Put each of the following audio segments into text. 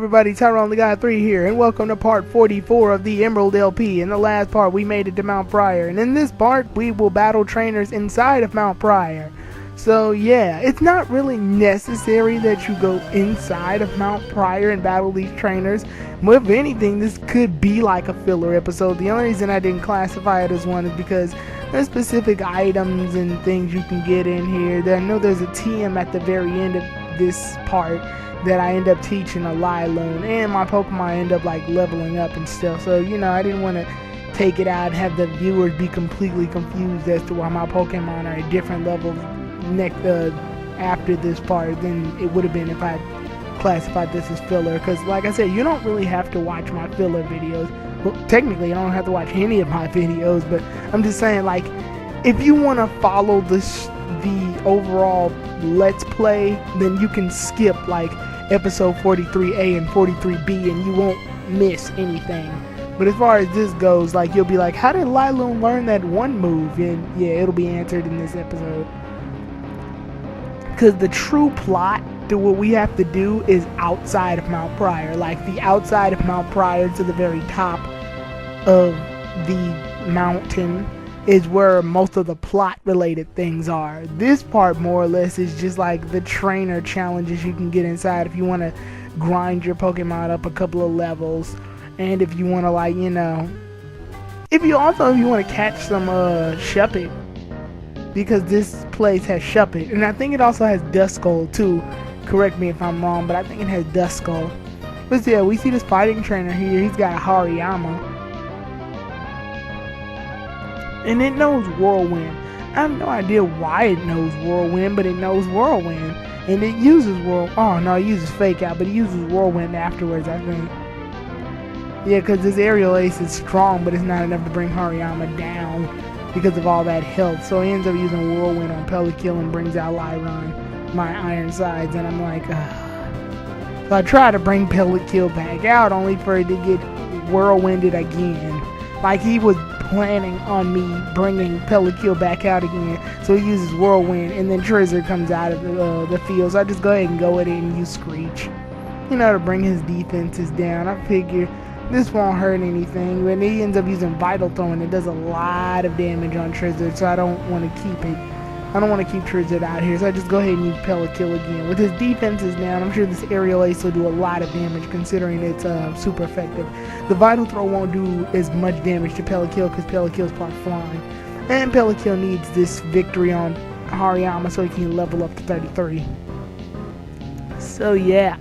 everybody, Tyrone the Guy 3 here, and welcome to part 44 of the Emerald LP. In the last part, we made it to Mount Pyre, and in this part, we will battle trainers inside of Mount Pyre. So yeah, it's not really necessary that you go inside of Mount Pyre and battle these trainers. If anything, this could be like a filler episode. The only reason I didn't classify it as one is because there's specific items and things you can get in here. I know there's a TM at the very end of this part that I end up teaching a Lylone, and my Pokemon end up like leveling up and stuff. So you know, I didn't want to take it out and have the viewers be completely confused as to why my Pokemon are at different levels after this part than it would have been if I classified this as filler. Because like I said, you don't really have to watch my filler videos. Well, technically, I don't have to watch any of my videos, but I'm just saying, like, if you want to follow the overall Let's Play, then you can skip like episode 43A and 43B and you won't miss anything. But as far as this goes, like, you'll be like, how did Lylone learn that one move? And yeah, it'll be answered in this episode. Because the true plot to what we have to do is outside of Mount Pyre. Like, the outside of Mount Pyre to the very top of the mountain is where most of the plot related things are. This part more or less is just like the trainer challenges you can get inside if you want to grind your Pokemon up a couple of levels, and if you want to, like, you know, if you want to catch some Shuppet, because this place has Shuppet, and I think it also has Duskull too. Correct me if I'm wrong, but I think it has Duskull. But yeah, we see this fighting trainer here. He's got a Hariyama, and it knows Whirlwind. I have no idea why it knows Whirlwind, but it knows Whirlwind. And it uses oh no, it uses Fake Out, but it uses Whirlwind afterwards, I think. Yeah, because this Aerial Ace is strong, but it's not enough to bring Hariyama down because of all that health. So he ends up using Whirlwind on Pelakil and brings out Lyron, my Iron Sides, and I'm like, ugh. So I try to bring Pelakil back out, only for it to get Whirlwinded again. Like, he was planning on me bringing Pelakil back out again, so he uses Whirlwind, and then Trizzard comes out of the field, so I just go ahead and go with it and use Screech, you know, to bring his defenses down. I figure this won't hurt anything, but he ends up using Vital Throw, and it does a lot of damage on Trizzard, so I don't want to keep it. I don't want to keep Trizzard out here, so I just go ahead and use Pelakil again. With his defenses down, I'm sure this Aerial Ace will do a lot of damage, considering it's super effective. The Vital Throw won't do as much damage to Pelakil because Pelakil's part flying. And Pelakil needs this victory on Hariyama so he can level up to 33. So yeah.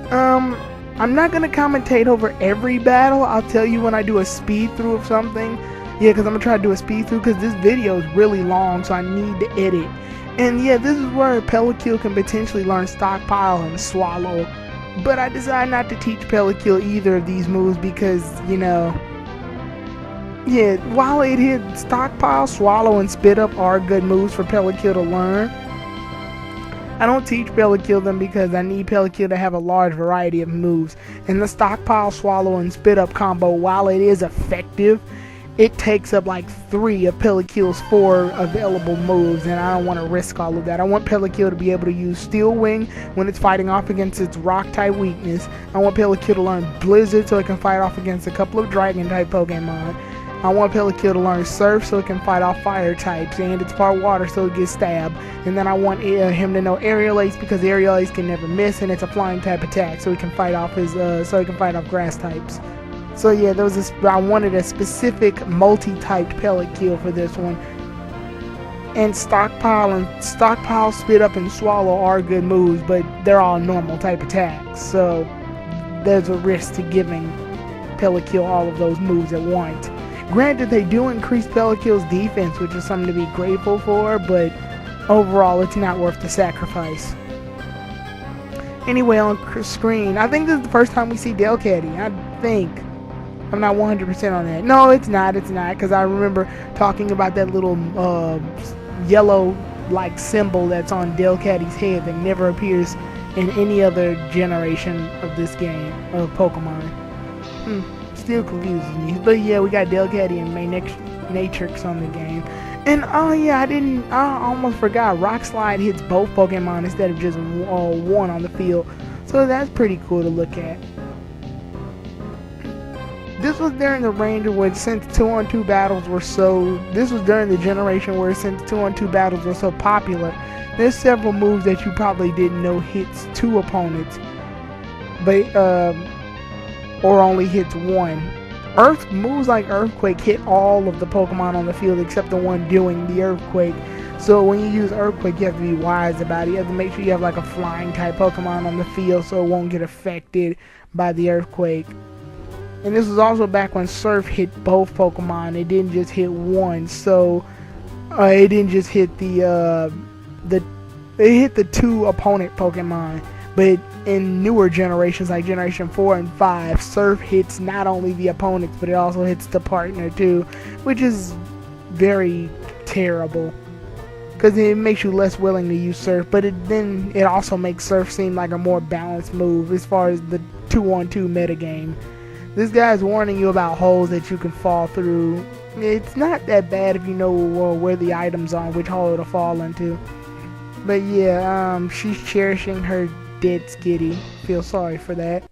I'm not going to commentate over every battle. I'll tell you when I do a speed through of something. Yeah, because I'm going to try to do a speed through, because this video is really long, so I need to edit. And yeah, this is where Pelakil can potentially learn Stockpile and Swallow. But I decided not to teach Pelakil either of these moves because, you know, yeah, while it hit Stockpile, Swallow, and Spit Up are good moves for Pelakil to learn, I don't teach Pelakil them because I need Pelakil to have a large variety of moves. And the Stockpile, Swallow, and Spit Up combo, while it is effective, it takes up like 3 of Pelakil's 4 available moves, and I don't want to risk all of that. I want Pelakil to be able to use Steel Wing when it's fighting off against its Rock-type weakness. I want Pelakil to learn Blizzard so it can fight off against a couple of Dragon-type Pokemon. I want Pelakil to learn Surf so it can fight off Fire types, and it's part Water so it gets stabbed. And then I want him to know Aerial Ace because Aerial Ace can never miss, and it's a flying type attack so he can fight off his Grass types. So yeah, I wanted a specific multi-typed Pelakil for this one. And Stockpile, Spit Up, and Swallow are good moves, but they're all normal type attacks. So there's a risk to giving Pelakil all of those moves at once. Granted, they do increase Pelakil's defense, which is something to be grateful for, but overall it's not worth the sacrifice. Anyway, on screen, I think this is the first time we see Delcatty. I think. I'm not 100% on that. No, it's not, because I remember talking about that little yellow like symbol that's on Delcatty's head that never appears in any other generation of this game of Pokemon. Still confuses me. But yeah, we got Delcatty and Matrix on the game. And oh yeah, I almost forgot, Rock Slide hits both Pokemon instead of just one on the field. So that's pretty cool to look at. This was during the range of when, since 2-on-2 battles were so, this was during the generation where since 2-on-2 battles were so popular, there's several moves that you probably didn't know hits 2 opponents, but or only hits 1. Moves like Earthquake hit all of the Pokemon on the field except the one doing the Earthquake. So when you use Earthquake, you have to be wise about it. You have to make sure you have like a flying type Pokemon on the field so it won't get affected by the Earthquake. And this was also back when Surf hit both Pokemon. It didn't just hit one. So it didn't just hit it hit the 2 opponent Pokemon. But in newer generations like Generation 4 and 5, Surf hits not only the opponents, but it also hits the partner too, which is very terrible. Because it makes you less willing to use Surf, but then it also makes Surf seem like a more balanced move as far as the 2-on-2 metagame. This guy's warning you about holes that you can fall through. It's not that bad if you know where the items are, which hole it'll fall into. But yeah, she's cherishing her dead Skitty. Feel sorry for that.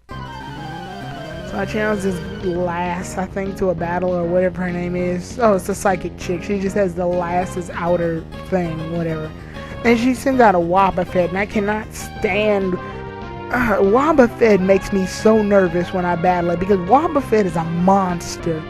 So I challenged this Lass, I think, to a battle or whatever her name is. Oh, it's a psychic chick. She just has the Lass's outer thing, whatever. And she sends out a Wobbuffet, and I cannot stand... Wobbuffet makes me so nervous when I battle it because Wobbuffet is a monster.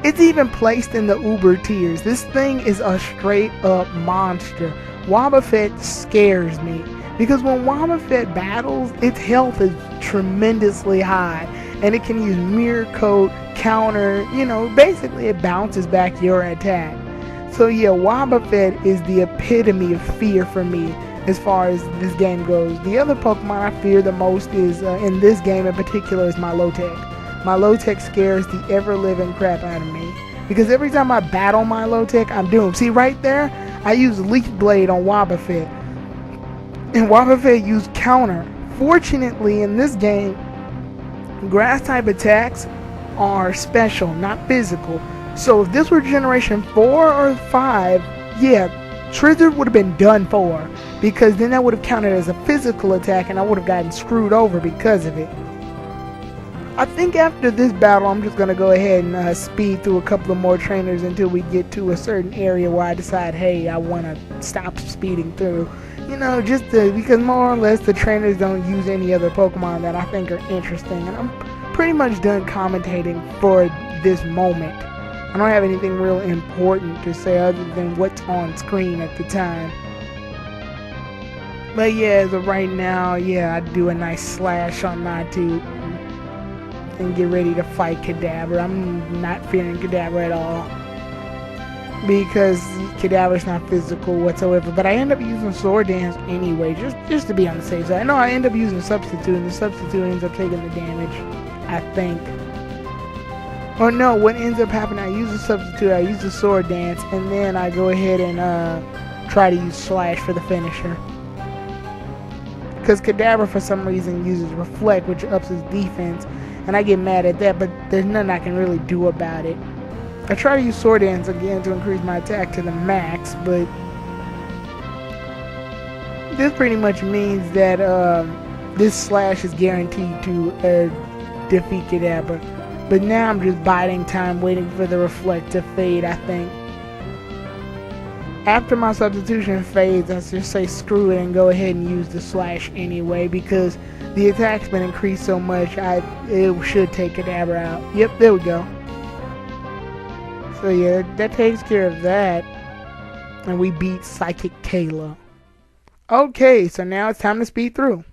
It's even placed in the Uber tiers. This thing is a straight up monster. Wobbuffet scares me because when Wobbuffet battles, its health is tremendously high and it can use Mirror Coat, counter, basically it bounces back your attack. So yeah, Wobbuffet is the epitome of fear for me as far as this game goes. The other Pokemon I fear the most is, in this game in particular, is Milotic. Milotic scares the ever-living crap out of me. Because every time I battle Milotic, I'm doomed. See right there? I use Leaf Blade on Wobbuffet. And Wobbuffet used counter. Fortunately, in this game, grass-type attacks are special, not physical. So if this were Generation 4 or 5, yeah, Trizzard would have been done for, because then that would have counted as a physical attack and I would have gotten screwed over because of it. I think after this battle I'm just going to go ahead and speed through a couple of more trainers until we get to a certain area where I decide, hey, I want to stop speeding through. Because more or less the trainers don't use any other Pokemon that I think are interesting, and I'm pretty much done commentating for this moment. I don't have anything real important to say other than what's on screen at the time. But yeah, as of right now, yeah, I do a nice slash on Nighttooth and get ready to fight Kadabra. I'm not fearing Kadabra at all because Kadabra's not physical whatsoever. But I end up using Sword Dance anyway, just to be on the safe side. No, I end up using Substitute, and the Substitute ends up taking the damage, I think. Or no, what ends up happening, I use the Substitute, I use the Sword Dance, and then I go ahead and try to use Slash for the finisher. Because Kadabra for some reason uses Reflect, which ups his defense, and I get mad at that, but there's nothing I can really do about it. I try to use Sword Dance again to increase my attack to the max, but this pretty much means that this Slash is guaranteed to defeat Kadabra. But now I'm just biding time, waiting for the Reflect to fade, I think. After my substitution fades, I just say screw it and go ahead and use the Slash anyway, because the attack's been increased so much, it should take Kadabra out. Yep, there we go. So yeah, that takes care of that. And we beat Psychic Kayla. Okay, so now it's time to speed through.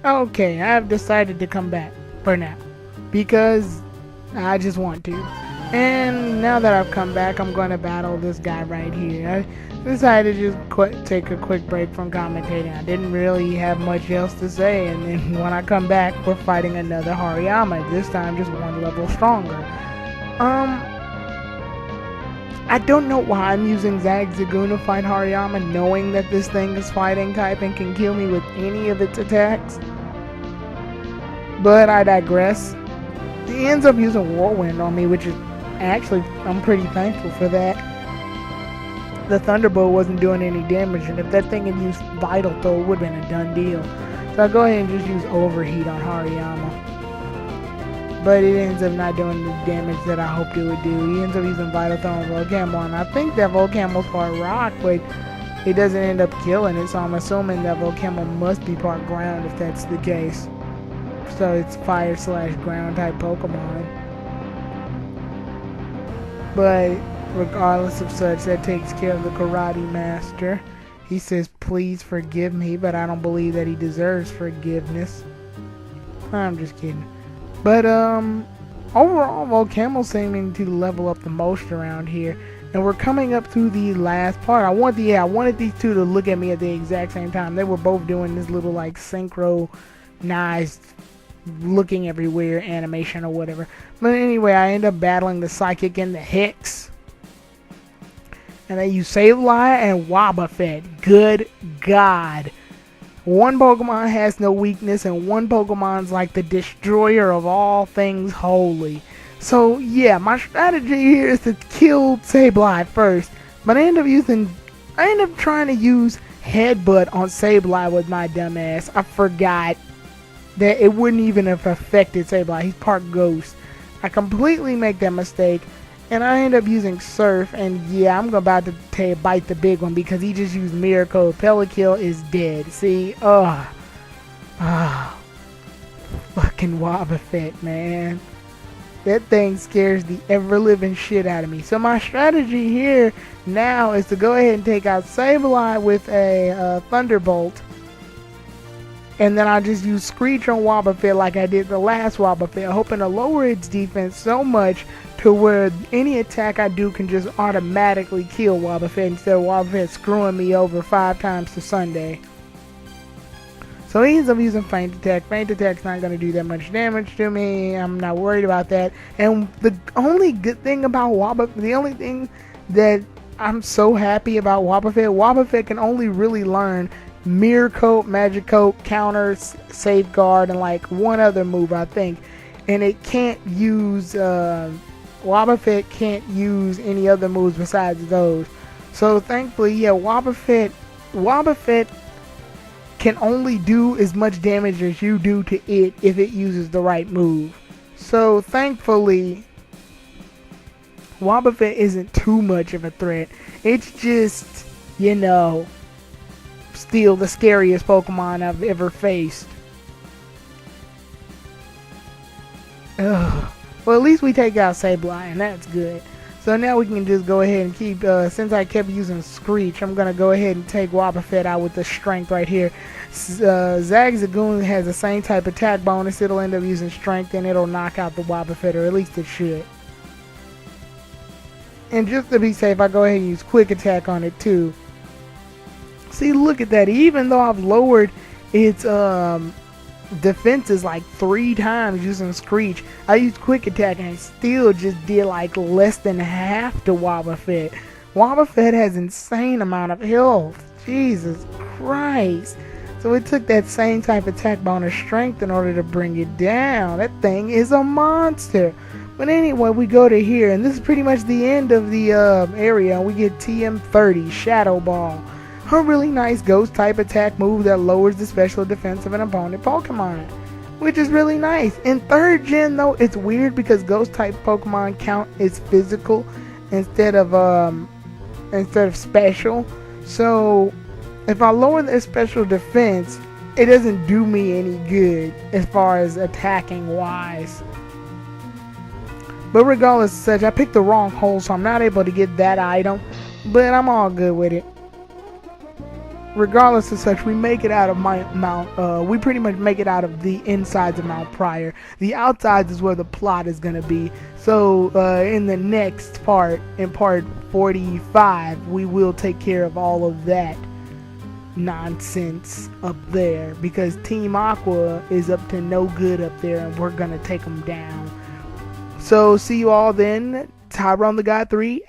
Okay, I've decided to come back for now because I just want to. And now that I've come back, I'm going to battle this guy right here. I decided to just take a quick break from commentating. I didn't really have much else to say, and then when I come back, we're fighting another Hariyama. This time, just one level stronger. I don't know why I'm using Zagzagoon to fight Hariyama, knowing that this thing is fighting type and can kill me with any of its attacks. But I digress. He ends up using Whirlwind on me, which is actually, I'm pretty thankful for that. The Thunderbolt wasn't doing any damage, and if that thing had used Vital Throw, it would have been a done deal. So I go ahead and just use Overheat on Hariyama. But it ends up not doing the damage that I hoped it would do. He ends up using Vital Throw on Volcammo, and I think that Volcammo's part rock, but it doesn't end up killing it, so I'm assuming that Volcammo must be part ground if that's the case. So it's fire/ground type Pokemon. But regardless of such, that takes care of the Karate Master. He says, please forgive me, but I don't believe that he deserves forgiveness. I'm just kidding. But overall, Volcammo seeming to level up the most around here. And we're coming up to the last part. I wanted these two to look at me at the exact same time. They were both doing this little like synchronized looking everywhere animation or whatever. But anyway, I end up battling the Psychic and the Hex. And I use Sableye and Wobbuffet. Good God. One Pokemon has no weakness, and one Pokemon's like the destroyer of all things holy. So yeah, my strategy here is to kill Sableye first. But I end up trying to use Headbutt on Sableye with my dumb ass. I forgot that it wouldn't even have affected Sableye. He's part ghost. I completely make that mistake, and I end up using Surf, and yeah, I'm about to bite the big one because he just used Mirror Code. Pelakil is dead. See? Fucking Wobbuffet, man. That thing scares the ever-living shit out of me. So my strategy here now is to go ahead and take out Sableye with a Thunderbolt. And then I just use Screech on Wobbuffet like I did the last Wobbuffet, hoping to lower its defense so much to where any attack I do can just automatically kill Wobbuffet instead of Wobbuffet screwing me over 5 times to Sunday. So he ends up using Feint Attack. Feint Attack's not going to do that much damage to me. I'm not worried about that. And the only good thing about Wobbuffet, the only thing that I'm so happy about Wobbuffet can only really learn Mirror Coat, Magic Coat, Counter, Safeguard, and like one other move, I think. And it can't use, Wobbuffet can't use any other moves besides those. So thankfully, yeah, Wobbuffet can only do as much damage as you do to it if it uses the right move. So thankfully, Wobbuffet isn't too much of a threat. It's just, you know, still the scariest Pokemon I've ever faced. Ugh. Well, at least we take out Sableye, and that's good. So now we can just go ahead and keep, since I kept using Screech, I'm going to go ahead and take Wobbuffet out with the Strength right here. Zagzagoon has the same type of attack bonus. It'll end up using Strength, and it'll knock out the Wobbuffet, or at least it should. And just to be safe, I go ahead and use Quick Attack on it too. See, look at that. Even though I've lowered its defenses like 3 times using Screech, I used Quick Attack and it still just did like less than half to Wobbuffet. Wobbuffet has insane amount of health. Jesus Christ. So it took that same type of attack bonus Strength in order to bring it down. That thing is a monster. But anyway, we go to here, and this is pretty much the end of the area. We get TM30, Shadow Ball. A really nice ghost type attack move that lowers the special defense of an opponent Pokemon, which is really nice. In 3rd gen though, it's weird because ghost type Pokemon count as physical instead of special. So if I lower their special defense, it doesn't do me any good as far as attacking wise. But regardless of such, I picked the wrong hole, so I'm not able to get that item, but I'm all good with it. regardless of such, we make it out of we pretty much make it out of the insides of Mount Pyre. The outsides is where the plot is going to be. So in the next part, in part 45, we will take care of all of that nonsense up there, because Team Aqua is up to no good up there, and we're going to take them down. So see you all then. Tyrone the God 3.